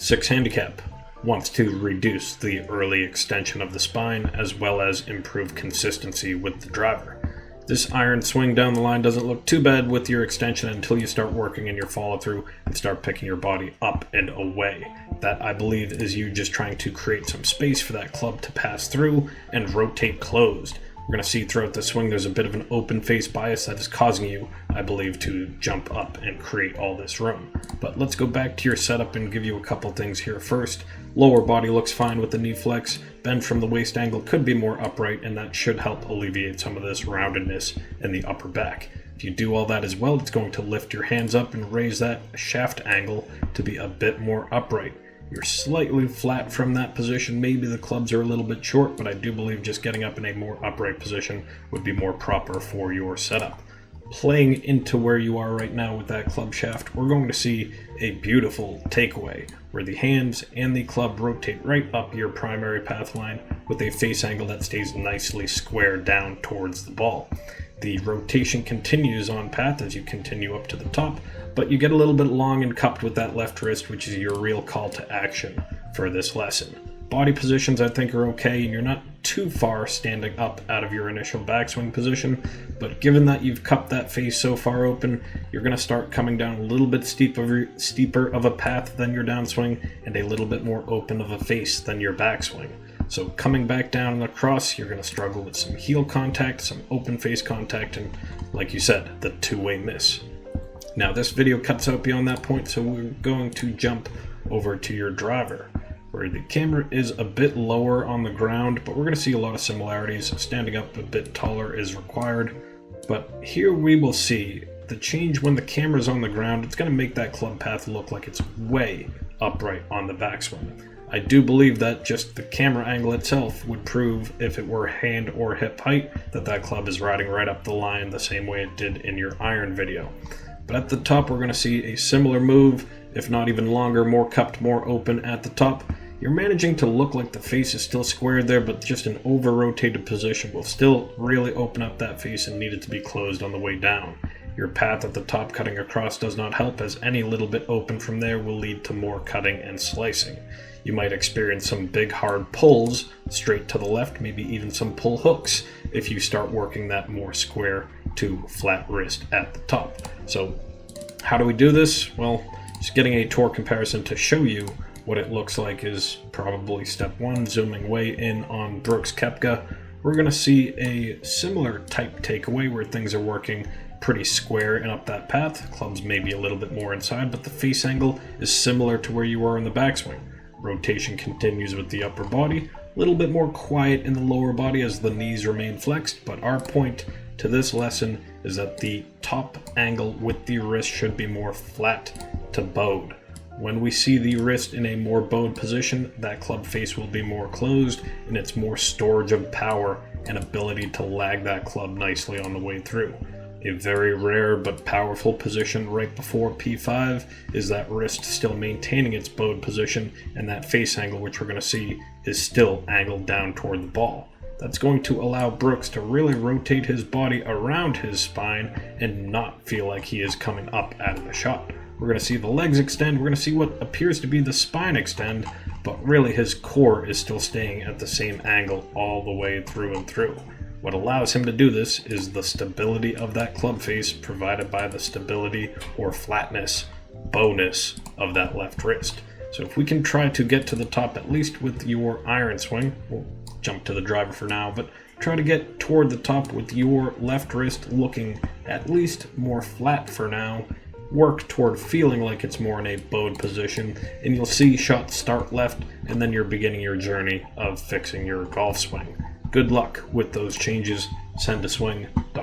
6 handicap wants to reduce the early extension of the spine as well as improve consistency with the driver. This iron swing down the line doesn't look too bad with your extension until you start working in your follow through and start picking your body up and away. That, I believe, is you just trying to create some space for that club to pass through and rotate closed. We're going to see throughout the swing there's a bit of an open face bias that is causing you, I believe, to jump up and create all this room. But let's go back to your setup and give you a couple things here. First, lower body looks fine with the knee flex. Bend from the waist angle could be more upright, and that should help alleviate some of this roundedness in the upper back. If you do all that as well, it's going to lift your hands up and raise that shaft angle to be a bit more upright. You're slightly flat from that position. Maybe the clubs are a little bit short, but I do believe just getting up in a more upright position would be more proper for your setup. Playing into where you are right now with that club shaft, we're going to see a beautiful takeaway where the hands and the club rotate right up your primary path line with a face angle that stays nicely square down towards the ball. The rotation continues on path as you continue up to the top, but you get a little bit long and cupped with that left wrist, which is your real call to action for this lesson. Body positions I think are okay, and you're not too far standing up out of your initial backswing position, but given that you've cupped that face so far open, you're going to start coming down a little bit steeper of a path than your downswing and a little bit more open of a face than your backswing. So coming back down and across, you're going to struggle with some heel contact, some open face contact, and like you said, the two-way miss. Now this video cuts out beyond that point, so we're going to jump over to your driver, where the camera is a bit lower on the ground, but we're going to see a lot of similarities. Standing up a bit taller is required, but here we will see the change when the camera's on the ground. It's going to make that club path look like it's way upright on the backswing. I do believe that just the camera angle itself would prove, if it were hand or hip height, that club is riding right up the line the same way it did in your iron video. But at the top, we're going to see a similar move, if not even longer, more cupped, more open at the top. You're managing to look like the face is still squared there, but just an over-rotated position will still really open up that face and need it to be closed on the way down. Your path at the top cutting across does not help, as any little bit open from there will lead to more cutting and slicing. You might experience some big hard pulls straight to the left, maybe even some pull hooks if you start working that more square to flat wrist at the top. So how do we do this? Well, just getting a torque comparison to show you what it looks like is probably step one. Zooming way in on Brooks Koepka, we're going to see a similar type takeaway where things are working pretty square and up that path. Clubs may be a little bit more inside, but the face angle is similar to where you are in the backswing. Rotation continues with the upper body, a little bit more quiet in the lower body as the knees remain flexed, but our point to this lesson is that the top angle with the wrist should be more flat to bowed. When we see the wrist in a more bowed position, that club face will be more closed and it's more storage of power and ability to lag that club nicely on the way through. A very rare but powerful position right before P5 is that wrist still maintaining its bowed position, and that face angle, which we're going to see, is still angled down toward the ball. That's going to allow Brooks to really rotate his body around his spine and not feel like he is coming up out of the shot. We're going to see the legs extend, we're going to see what appears to be the spine extend, but really his core is still staying at the same angle all the way through and through. What allows him to do this is the stability of that club face provided by the stability or flatness, bowness of that left wrist. So if we can try to get to the top, at least with your iron swing, we'll jump to the driver for now, but try to get toward the top with your left wrist looking at least more flat for now. Work toward feeling like it's more in a bowed position, and you'll see shots start left, and then you're beginning your journey of fixing your golf swing. Good luck with those changes. Send to swing.com.